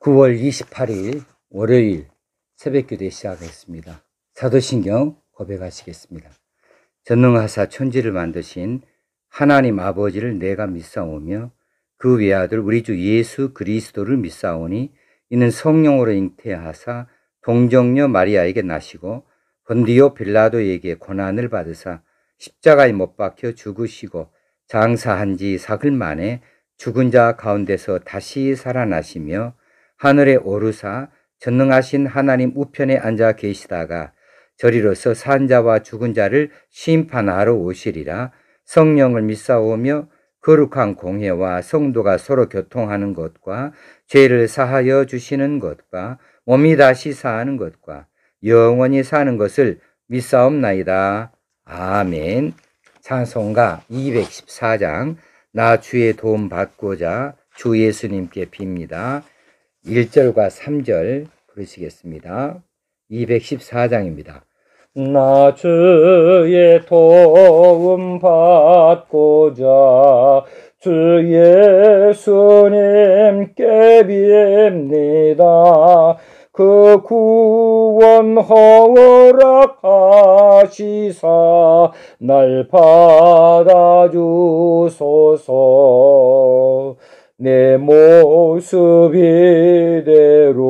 9월 28일 월요일 새벽기도 시작하겠습니다. 사도신경 고백하시겠습니다. 전능하사 천지를 만드신 하나님 아버지를 내가 믿사오며 그 외아들 우리 주 예수 그리스도를 믿사오니 이는 성령으로 잉태하사 동정녀 마리아에게 나시고 본디오 빌라도에게 고난을 받으사 십자가에 못 박혀 죽으시고 장사한 지 사흘 만에 죽은 자 가운데서 다시 살아나시며 하늘에 오르사 전능하신 하나님 우편에 앉아 계시다가 저리로서 산 자와 죽은 자를 심판하러 오시리라. 성령을 믿사오며 거룩한 공회와 성도가 서로 교통하는 것과 죄를 사하여 주시는 것과 몸이 다시 사는 것과 영원히 사는 것을 믿사옵나이다. 아멘. 찬송가 214장 나 주의 도움 받고자 주 예수님께 빕니다. 1절과 3절 부르시겠습니다. 214장입니다. 나 주의 도움 받고자 주 예수님께 빕니다. 그 구원 허락하시사 날 받아주소서. 내 모습 이대로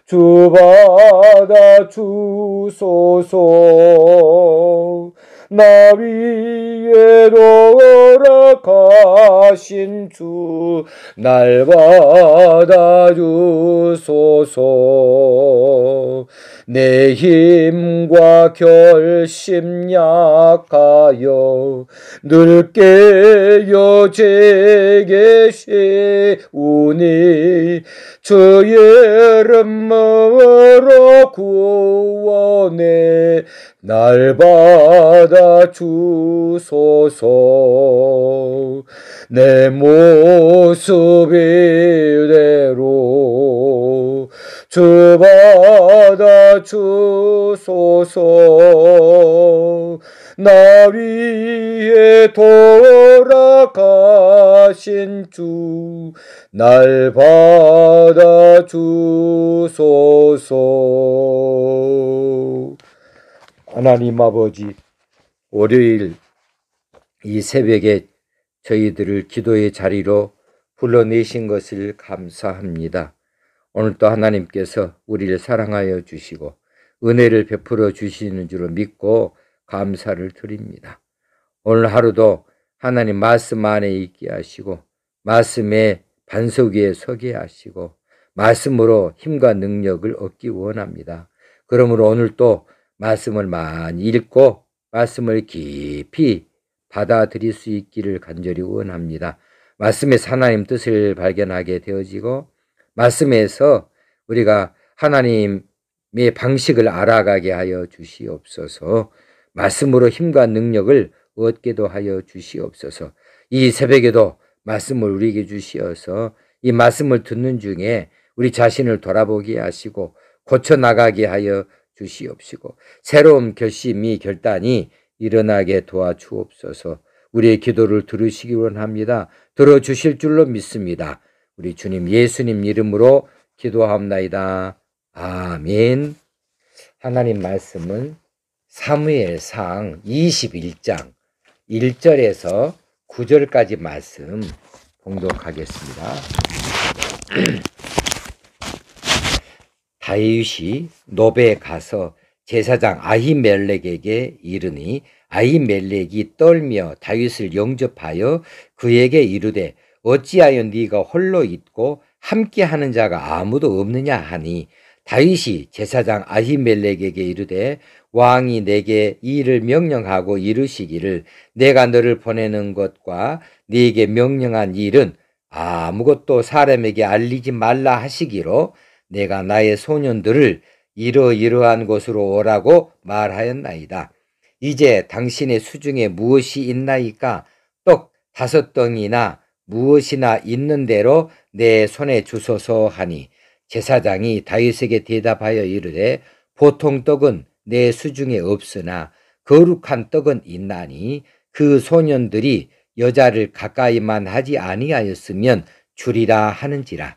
주 받아주소서. 나 위에 돌아가신 주 날 받아주소서. 내 힘과 결심 약하여 늘 깨어 제게 세우니 주의 이름으로 구원해 날 받아주소서. 내 모습 이대로 주 받아주소서. 나 위에 돌아가신 주 날 받아주소서. 하나님 아버지, 월요일 이 새벽에 저희들을 기도의 자리로 불러내신 것을 감사합니다. 오늘도 하나님께서 우리를 사랑하여 주시고 은혜를 베풀어 주시는 줄을 믿고 감사를 드립니다. 오늘 하루도 하나님 말씀 안에 있게 하시고 말씀의 반석 위에 서게 하시고 말씀으로 힘과 능력을 얻기 원합니다. 그러므로 오늘도 말씀을 많이 읽고 말씀을 깊이 받아들일 수 있기를 간절히 원합니다. 말씀에서 하나님 뜻을 발견하게 되어지고 말씀에서 우리가 하나님의 방식을 알아가게 하여 주시옵소서. 말씀으로 힘과 능력을 얻게도 하여 주시옵소서. 이 새벽에도 말씀을 우리에게 주시어서 이 말씀을 듣는 중에 우리 자신을 돌아보게 하시고 고쳐나가게 하여 주시옵시고 새로운 결심이 결단이 일어나게 도와주옵소서. 우리의 기도를 들으시기 원합니다. 들어주실 줄로 믿습니다. 우리 주님 예수님 이름으로 기도하옵나이다. 아멘. 하나님 말씀은 사무엘상 21장 1절에서 9절까지 말씀 봉독하겠습니다. 다윗이 노베에 가서 제사장 아히멜렉에게 이르니 아히멜렉이 떨며 다윗을 영접하여 그에게 이르되 어찌하여 네가 홀로 있고 함께하는 자가 아무도 없느냐 하니 다윗이 제사장 아히멜렉에게 이르되 왕이 내게 이 일을 명령하고 이르시기를 내가 너를 보내는 것과 네게 명령한 일은 아무것도 사람에게 알리지 말라 하시기로 내가 나의 소년들을 이러이러한 곳으로 오라고 말하였나이다. 이제 당신의 수중에 무엇이 있나이까? 떡 5덩이나 무엇이나 있는 대로 내 손에 주소서 하니 제사장이 다윗에게 대답하여 이르되 보통 떡은 내 수중에 없으나 거룩한 떡은 있나니 그 소년들이 여자를 가까이만 하지 아니하였으면 주리라 하는지라.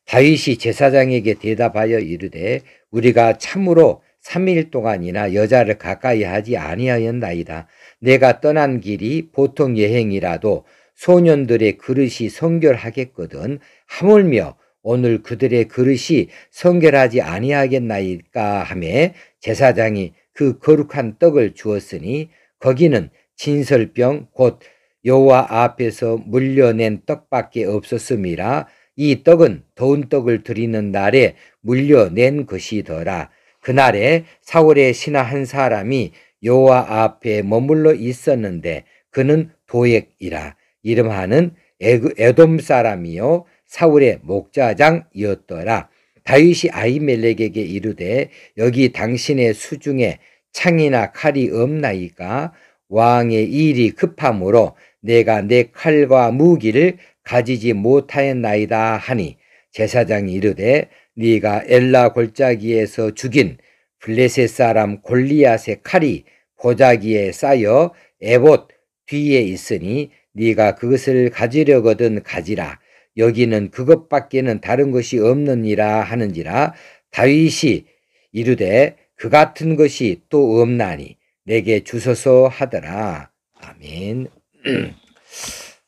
다윗이 제사장에게 대답하여 이르되 우리가 참으로 3일 동안이나 여자를 가까이 하지 아니하였나이다. 내가 떠난 길이 보통 여행이라도 소년들의 그릇이 성결하겠거든 하물며 오늘 그들의 그릇이 성결하지 아니하겠나이까 하매 제사장이 그 거룩한 떡을 주었으니 거기는 진설병 곧 여호와 앞에서 물려낸 떡밖에 없었음이라. 이 떡은 더운 떡을 드리는 날에 물려낸 것이더라. 그날에 사울의 신하 한 사람이 여호와 앞에 머물러 있었는데 그는 도액이라 이름하는 에돔 사람이요 사울의 목자장이었더라. 다윗이 아히멜렉에게 이르되 여기 당신의 수중에 창이나 칼이 없나이까? 왕의 일이 급함으로 내가 내 칼과 무기를 가지지 못하였나이다 하니 제사장이 이르되 네가 엘라 골짜기에서 죽인 블레셋 사람 골리앗의 칼이 보자기에 쌓여 에봇 뒤에 있으니 네가 그것을 가지려거든 가지라. 여기는 그것밖에는 다른 것이 없느니라 하는지라. 다윗이 이르되 그 같은 것이 또 없나니 내게 주소서 하더라. 아멘.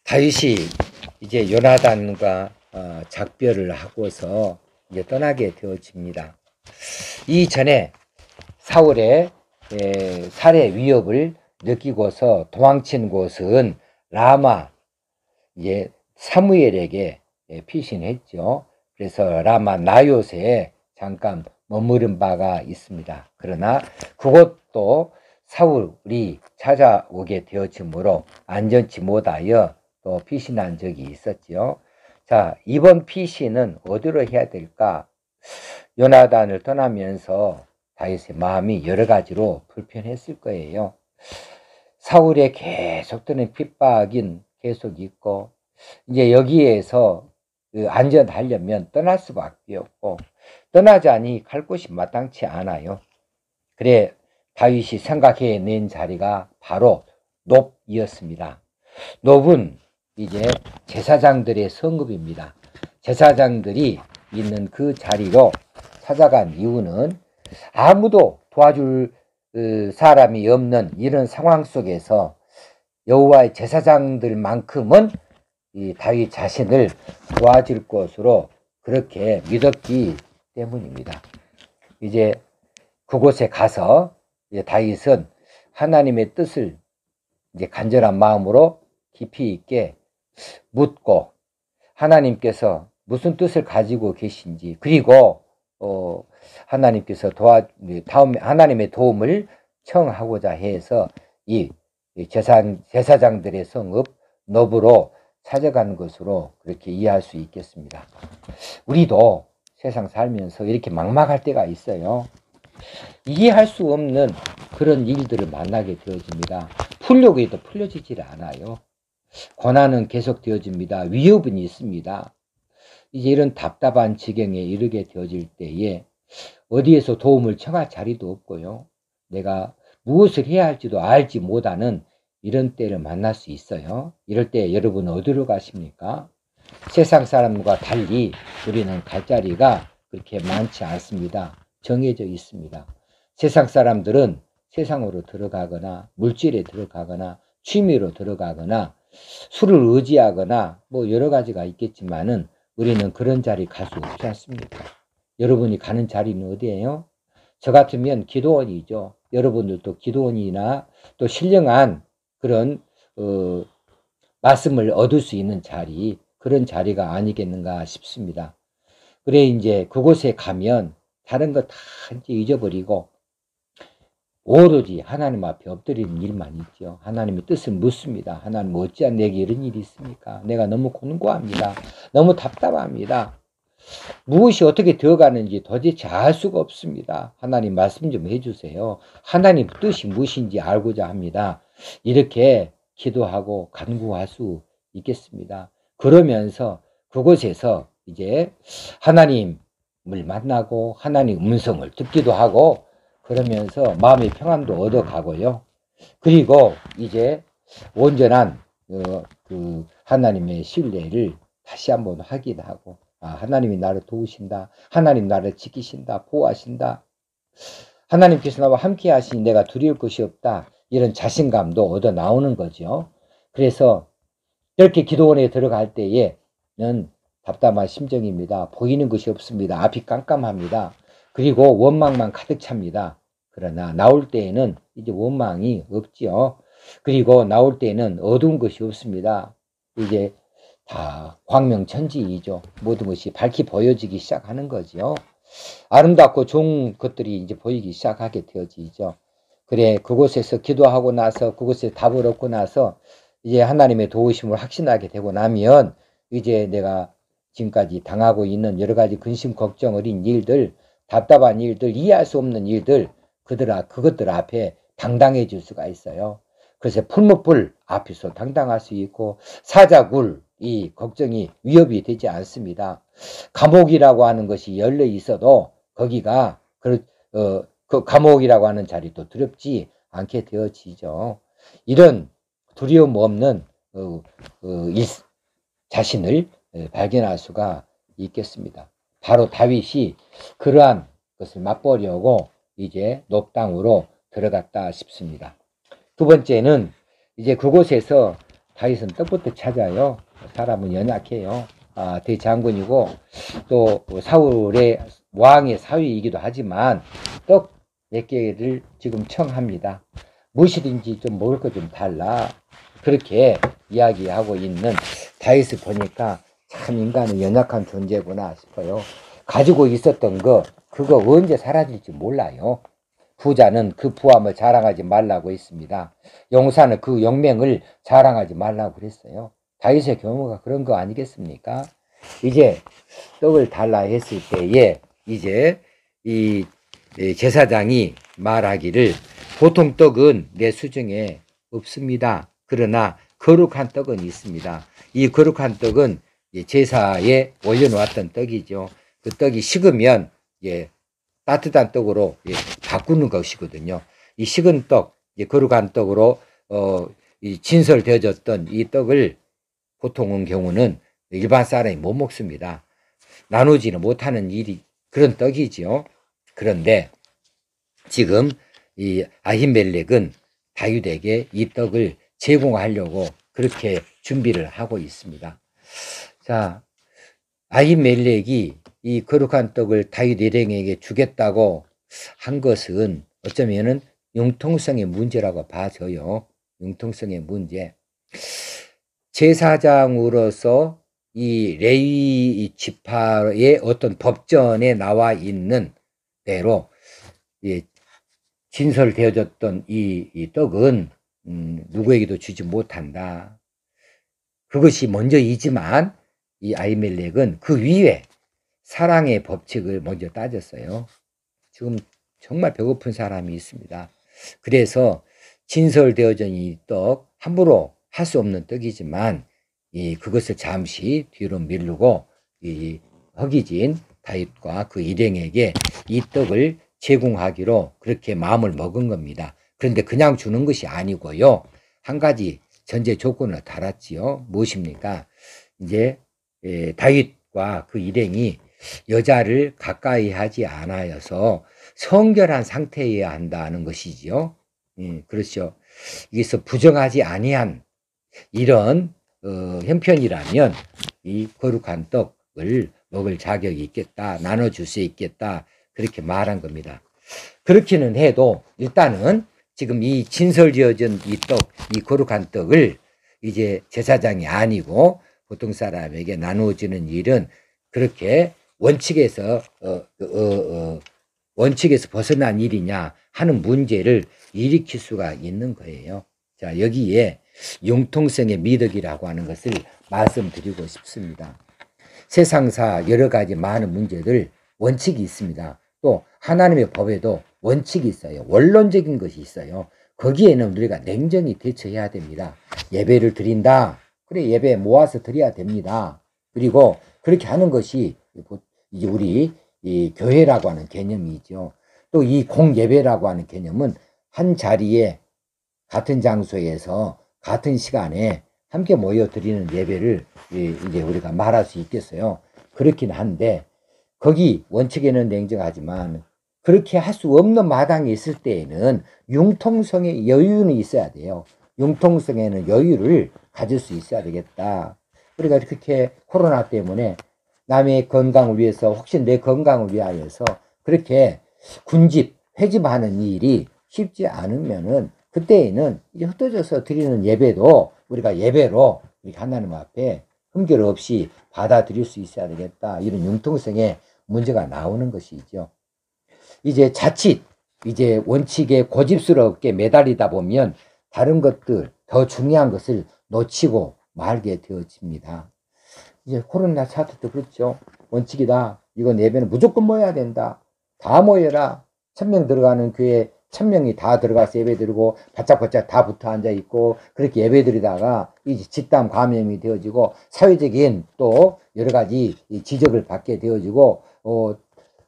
다윗이 이제 요나단과 작별을 하고서 이제 떠나게 되어집니다. 이전에 사울의 살해 위협을 느끼고서 도망친 곳은 라마, 이제 사무엘에게 피신했죠. 그래서 라마 나요스에 잠깐 머무른 바가 있습니다. 그러나 그것도 사울이 찾아오게 되어지므로 안전치 못하여 또 피신한 적이 있었지요. 자, 이번 피신은 어디로 해야 될까? 요나단을 떠나면서 다윗의 마음이 여러 가지로 불편했을 거예요. 사울의 계속되는 핍박인 계속 있고 이제 여기에서 안전하려면 떠날 수밖에 없고 떠나자니 갈 곳이 마땅치 않아요. 그래 다윗이 생각해낸 자리가 바로 놉이었습니다. 놉은 이제 제사장들의 성읍입니다. 제사장들이 있는 그 자리로 찾아간 이유는 아무도 도와줄 사람이 없는 이런 상황 속에서 여호와의 제사장들만큼은 이 다윗 자신을 도와줄 것으로 그렇게 믿었기 때문입니다. 이제 그곳에 가서 이제 다윗은 하나님의 뜻을 이제 간절한 마음으로 깊이 있게 묻고 하나님께서 무슨 뜻을 가지고 계신지 그리고 하나님께서 하나님의 도움을 청하고자 해서 이 제사장들의 성읍 놉으로 찾아간 것으로 그렇게 이해할 수 있겠습니다. 우리도 세상 살면서 이렇게 막막할 때가 있어요. 이해할 수 없는 그런 일들을 만나게 되어집니다. 풀려고 해도 풀려지질 않아요. 고난은 계속 되어집니다. 위협은 있습니다. 이제 이런 답답한 지경에 이르게 되어질 때에 어디에서 도움을 청할 자리도 없고요. 내가 무엇을 해야 할지도 알지 못하는 이런 때를 만날 수 있어요. 이럴 때 여러분 어디로 가십니까? 세상 사람과 달리 우리는 갈 자리가 그렇게 많지 않습니다. 정해져 있습니다. 세상 사람들은 세상으로 들어가거나 물질에 들어가거나 취미로 들어가거나 술을 의지하거나 뭐 여러 가지가 있겠지만은 우리는 그런 자리 갈 수 없지 않습니까? 여러분이 가는 자리는 어디예요? 저 같으면 기도원이죠. 여러분들도 기도원이나 또 신령한 그런 말씀을 얻을 수 있는 자리, 그런 자리가 아니겠는가 싶습니다. 그래 이제 그곳에 가면 다른 거 다 이제 잊어버리고 오로지 하나님 앞에 엎드리는 일만 있죠. 하나님의 뜻을 묻습니다. 하나님 어찌한 내게 이런 일이 있습니까? 내가 너무 곤고합니다. 너무 답답합니다. 무엇이 어떻게 되어가는지 도대체 알 수가 없습니다. 하나님 말씀 좀 해주세요. 하나님 뜻이 무엇인지 알고자 합니다. 이렇게 기도하고 간구할 수 있겠습니다. 그러면서 그곳에서 이제 하나님을 만나고 하나님 음성을 듣기도 하고 그러면서 마음의 평안도 얻어가고요. 그리고 이제 온전한 그 하나님의 신뢰를 다시 한번 확인하고 하나님이 나를 도우신다. 하나님 나를 지키신다. 보호하신다. 하나님께서 나와 함께 하시니 내가 두려울 것이 없다. 이런 자신감도 얻어 나오는 거죠. 그래서 이렇게 기도원에 들어갈 때에는 답답한 심정입니다. 보이는 것이 없습니다. 앞이 깜깜합니다. 그리고 원망만 가득 찹니다. 그러나 나올 때에는 이제 원망이 없지요. 그리고 나올 때에는 어두운 것이 없습니다. 이제 다 광명천지이죠. 모든 것이 밝히 보여지기 시작하는 거죠. 아름답고 좋은 것들이 이제 보이기 시작하게 되어지죠. 그래, 그곳에서 기도하고 나서 그곳에 답을 얻고 나서 이제 하나님의 도우심을 확신하게 되고 나면 이제 내가 지금까지 당하고 있는 여러 가지 근심 걱정 어린 일들, 답답한 일들, 이해할 수 없는 일들, 그것들 앞에 당당해질 수가 있어요. 그래서 풀무불 앞에서 당당할 수 있고 사자굴 이 걱정이 위협이 되지 않습니다. 감옥이라고 하는 것이 열려 있어도 거기가 그 감옥이라고 하는 자리도 두렵지 않게 되어지죠. 이런 두려움 없는 자신을 발견할 수가 있겠습니다. 바로 다윗이 그러한 것을 맛보려고 이제 녹당으로 들어갔다 싶습니다. 두 번째는 이제 그곳에서 다윗은 떡부터 찾아요. 사람은 연약해요. 대장군이고 또 사울의 왕의 사위이기도 하지만 떡 몇 개를 지금 청합니다. 무엇이든지 좀 먹을 거 좀 달라. 그렇게 이야기하고 있는 다윗을 보니까 참 인간은 연약한 존재구나 싶어요. 가지고 있었던 그거 언제 사라질지 몰라요. 부자는 그 부함을 자랑하지 말라고 했습니다. 용사는 그 영맹을 자랑하지 말라고 그랬어요. 다윗의 경우가 그런 거 아니겠습니까? 이제 떡을 달라 했을 때에 이제 이 제사장이 말하기를 보통 떡은 내 수중에 없습니다. 그러나 거룩한 떡은 있습니다. 이 거룩한 떡은 제사에 올려놓았던 떡이죠. 그 떡이 식으면 따뜻한 떡으로 바꾸는 것이거든요. 이 식은 떡, 거룩한 떡으로 진설되어졌던 이 떡을 보통의 경우는 일반 사람이 못 먹습니다. 나누지는 못하는 일이 그런 떡이지요. 그런데 지금 이 아히멜렉은 다윗에게 이 떡을 제공하려고 그렇게 준비를 하고 있습니다. 자, 아히멜렉이 이 거룩한 떡을 다윗 일행에게 주겠다고 한 것은 어쩌면은 융통성의 문제라고 봐져요. 융통성의 문제. 제사장으로서 이 레위 지파의 어떤 법전에 나와 있는 대로 진설되어졌던 이 떡은 누구에게도 주지 못한다. 그것이 먼저이지만 이 아히멜렉은 그 위에 사랑의 법칙을 먼저 따졌어요. 지금 정말 배고픈 사람이 있습니다. 그래서 진설되어진 이 떡 함부로 할 수 없는 떡이지만 그것을 잠시 뒤로 미루고 이 허기진 다윗과 그 일행에게 이 떡을 제공하기로 그렇게 마음을 먹은 겁니다. 그런데 그냥 주는 것이 아니고요. 한 가지 전제 조건을 달았지요. 무엇입니까? 이제 다윗과 그 일행이 여자를 가까이 하지 않아서 성결한 상태여야 한다는 것이지요. 그렇죠. 여기서 부정하지 아니한 이런 형편이라면 이 거룩한 떡을 먹을 자격이 있겠다. 나눠줄 수 있겠다. 그렇게 말한 겁니다. 그렇기는 해도 일단은 지금 이 진설지어진 이 떡, 이 거룩한 떡을 이제 제사장이 아니고 보통 사람에게 나누어지는 일은 그렇게 원칙에서 벗어난 일이냐 하는 문제를 일으킬 수가 있는 거예요. 자, 여기에 융통성의 미덕이라고 하는 것을 말씀드리고 싶습니다. 세상사 여러 가지 많은 문제들 원칙이 있습니다. 또 하나님의 법에도 원칙이 있어요. 원론적인 것이 있어요. 거기에는 우리가 냉정히 대처해야 됩니다. 예배를 드린다. 그래, 예배 모아서 드려야 됩니다. 그리고 그렇게 하는 것이 이제 우리 이 교회라고 하는 개념이죠. 또 이 공예배라고 하는 개념은 한 자리에 같은 장소에서 같은 시간에 함께 모여 드리는 예배를 이제 우리가 말할 수 있겠어요. 그렇긴 한데 거기 원칙에는 냉정하지만 그렇게 할 수 없는 마당이 있을 때에는 융통성의 여유는 있어야 돼요. 융통성에는 여유를 가질 수 있어야 되겠다. 그러니까 그렇게 코로나 때문에 남의 건강을 위해서 혹시 내 건강을 위하여서 그렇게 군집, 회집하는 일이 쉽지 않으면은 그때에는 이제 흩어져서 드리는 예배도 우리가 예배로 하나님 앞에 흠결 없이 받아들일 수 있어야 되겠다. 이런 융통성의 문제가 나오는 것이죠. 이제 자칫 이제 원칙에 고집스럽게 매달리다 보면 다른 것들 더 중요한 것을 놓치고 말게 되어집니다. 이제 코로나 사태 도 그렇죠. 원칙이다. 이건 예배는 무조건 모여야 된다. 다 모여라. 1000명 들어가는 교회 1000명이 다 들어가서 예배 드리고 바짝바짝 다 붙어 앉아 있고 그렇게 예배 드리다가 이제 집단 감염이 되어지고 사회적인 또 여러 가지 지적을 받게 되어지고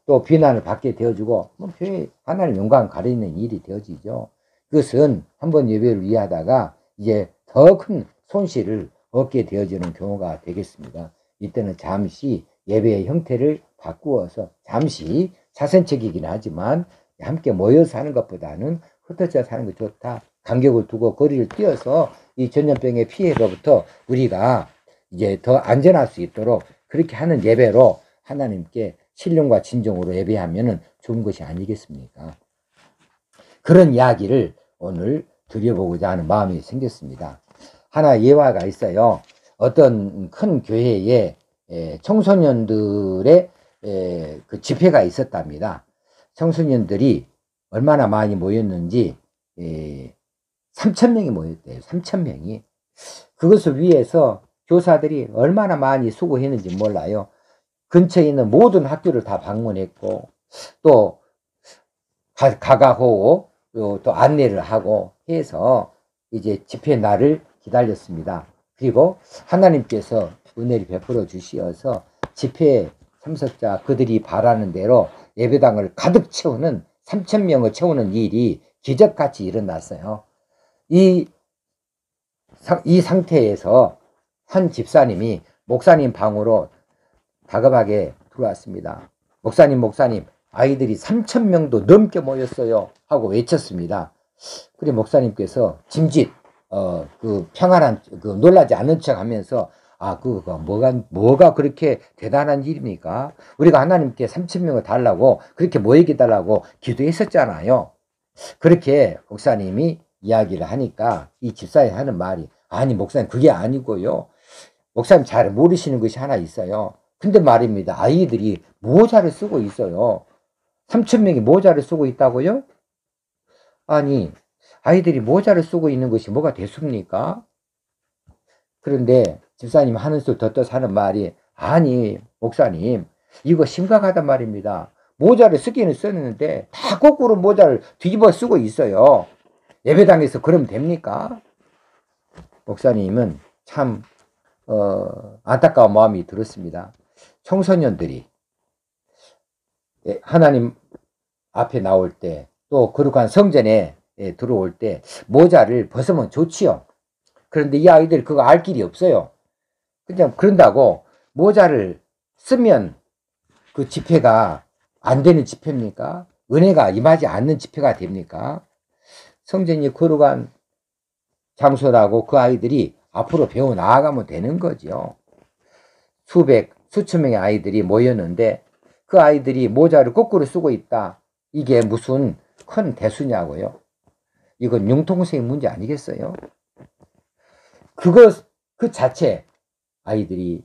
또 비난을 받게 되어지고 교회 하나님 영광 가리는 일이 되어지죠. 그것은 한번 예배를 위하다가 이제 더 큰 손실을 얻게 되어지는 경우가 되겠습니다. 이때는 잠시 예배의 형태를 바꾸어서 잠시 사선책이긴 하지만 함께 모여서 하는 것보다는 흩어져 사는 게 좋다. 간격을 두고 거리를 띄어서 이 전염병의 피해로부터 우리가 이제 더 안전할 수 있도록 그렇게 하는 예배로 하나님께 신령과 진정으로 예배하면 좋은 것이 아니겠습니까? 그런 이야기를 오늘 드려보고자 하는 마음이 생겼습니다. 하나 예화가 있어요. 어떤 큰 교회에 청소년들의 그 집회가 있었답니다. 청소년들이 얼마나 많이 모였는지 3,000명이 모였대요. 3,000명이. 그것을 위해서 교사들이 얼마나 많이 수고했는지 몰라요. 근처에 있는 모든 학교를 다 방문했고 또 가가호 또 안내를 하고 해서 이제 집회 날을 기다렸습니다. 그리고 하나님께서 은혜를 베풀어 주시어서 집회 참석자 그들이 바라는 대로 예배당을 가득 채우는 3,000명을 채우는 일이 기적같이 일어났어요. 이 상태에서 한 집사님이 목사님 방으로 다급하게 들어왔습니다. 목사님 아이들이 3,000명도 넘게 모였어요 하고 외쳤습니다. 그래 목사님께서 짐짓 그 평안한 놀라지 않은 척 하면서 그거 뭐가 그렇게 대단한 일입니까? 우리가 하나님께 3,000명을 달라고 그렇게 모이게 달라고 기도했었잖아요. 그렇게 목사님이 이야기를 하니까 이 집사에 하는 말이 아니 목사님 그게 아니고요. 목사님 잘 모르시는 것이 하나 있어요. 근데 말입니다. 아이들이 모자를 쓰고 있어요. 3,000명이 모자를 쓰고 있다고요? 아니 아이들이 모자를 쓰고 있는 것이 뭐가 됐습니까? 그런데 집사님 하는 술 덧떠서 하는 말이 아니 목사님 이거 심각하단 말입니다. 모자를 쓰기는 썼는데 다 거꾸로 모자를 뒤집어 쓰고 있어요. 예배당에서 그러면 됩니까? 목사님은 참 안타까운 마음이 들었습니다. 청소년들이 하나님 앞에 나올 때 또 거룩한 성전에 들어올 때 모자를 벗으면 좋지요. 그런데 이 아이들 그거 알 길이 없어요. 그냥 그런다고 모자를 쓰면 그 집회가 안 되는 집회입니까? 은혜가 임하지 않는 집회가 됩니까? 성전이 거룩한 장소라고 그 아이들이 앞으로 배워 나아가면 되는 거죠. 수천 명의 아이들이 모였는데 그 아이들이 모자를 거꾸로 쓰고 있다. 이게 무슨 큰 대수냐고요. 이건 융통성의 문제 아니겠어요? 그 자체 아이들이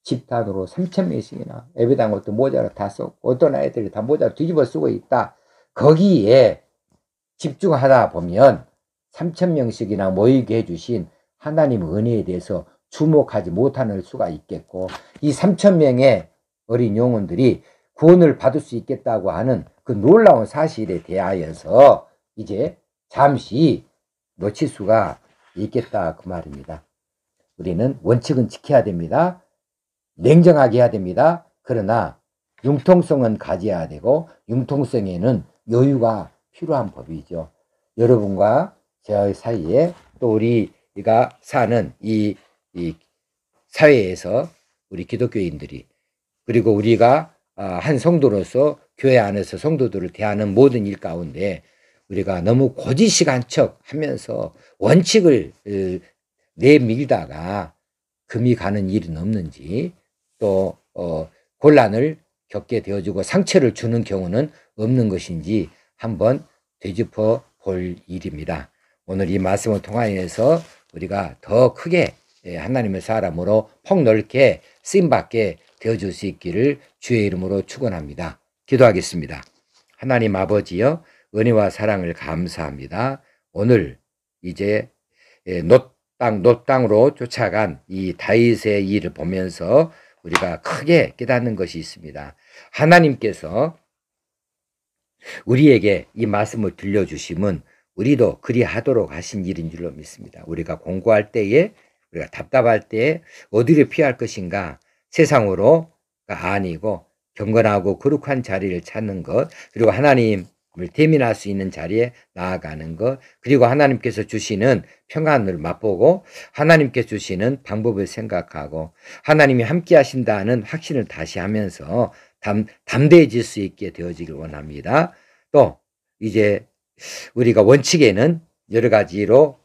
집단으로 3,000명씩이나 예배당 어떤 모자를 다 쓰고 어떤 아이들이 다 모자를 뒤집어 쓰고 있다. 거기에 집중하다 보면 3,000명씩이나 모이게 해주신 하나님의 은혜에 대해서 주목하지 못하는 수가 있겠고 이 3,000명의 어린 영혼들이 구원을 받을 수 있겠다고 하는 그 놀라운 사실에 대하여서 이제 잠시 놓칠 수가 있겠다 그 말입니다. 우리는 원칙은 지켜야 됩니다. 냉정하게 해야 됩니다. 그러나 융통성은 가져야 되고 융통성에는 여유가 필요한 법이죠. 여러분과 저 사이에 또 우리가 사는 이 사회에서 우리 기독교인들이 그리고 우리가 한 성도로서 교회 안에서 성도들을 대하는 모든 일 가운데 우리가 너무 고지식한 척 하면서 원칙을 내밀다가 금이 가는 일은 없는지, 또 곤란을 겪게 되어지고 상처를 주는 경우는 없는 것인지 한번 되짚어 볼 일입니다. 오늘 이 말씀을 통하여서 우리가 더 크게 하나님의 사람으로 폭넓게 쓰임받게 되어줄 수 있기를 주의 이름으로 축원합니다. 기도하겠습니다. 하나님 아버지여, 은혜와 사랑을 감사합니다. 오늘 이제 노땅으로 쫓아간 이 다윗의 일을 보면서 우리가 크게 깨닫는 것이 있습니다. 하나님께서 우리에게 이 말씀을 들려주심은 우리도 그리하도록 하신 일인 줄로 믿습니다. 우리가 공부할 때에, 우리가 답답할 때에 어디를 피할 것인가, 세상으로가 아니고 경건하고 거룩한 자리를 찾는 것, 그리고 하나님을 대면할 수 있는 자리에 나아가는 것, 그리고 하나님께서 주시는 평안을 맛보고 하나님께서 주시는 방법을 생각하고 하나님이 함께 하신다는 확신을 다시 하면서 담대해질 수 있게 되어지길 원합니다. 또 이제 우리가 원칙에는 여러 가지로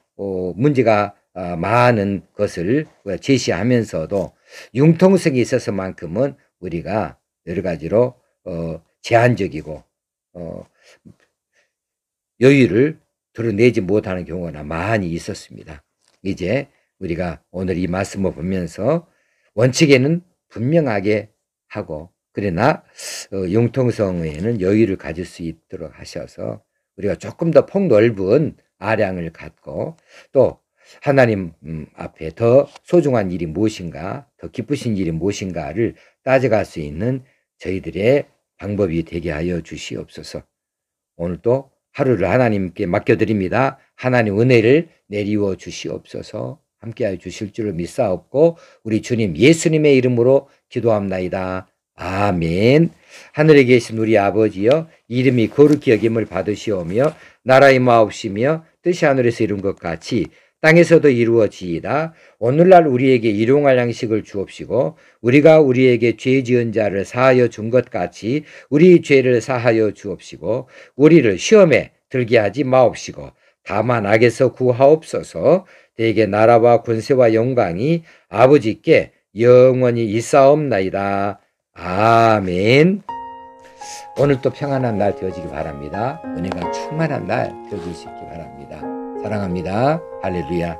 문제가 많은 것을 제시하면서도 융통성이 있어서만큼은 우리가 여러 가지로 제한적이고 여유를 드러내지 못하는 경우가 많이 있었습니다. 이제 우리가 오늘 이 말씀을 보면서 원칙에는 분명하게 하고, 그러나 융통성에는 여유를 가질 수 있도록 하셔서 우리가 조금 더 폭넓은 아량을 갖고, 또 하나님 앞에 더 소중한 일이 무엇인가, 더 기쁘신 일이 무엇인가를 따져갈 수 있는 저희들의 방법이 되게 하여 주시옵소서. 오늘도 하루를 하나님께 맡겨드립니다. 하나님 은혜를 내리워 주시옵소서. 함께하여 주실 줄을 믿사옵고 우리 주님 예수님의 이름으로 기도합나이다. 아멘. 하늘에 계신 우리 아버지여, 이름이 거룩히 여김을 받으시오며 나라의 마옵시며 뜻이 하늘에서 이룬 것 같이 땅에서도 이루어지이다. 오늘날 우리에게 일용할 양식을 주옵시고 우리가 우리에게 죄 지은 자를 사하여 준 것 같이 우리 죄를 사하여 주옵시고 우리를 시험에 들게 하지 마옵시고 다만 악에서 구하옵소서. 대개 나라와 권세와 영광이 아버지께 영원히 있사옵나이다. 아멘. 오늘도 평안한 날 되어지기 바랍니다. 은혜가 충만한 날 되어질 수 있기 바랍니다. 사랑합니다. 할렐루야.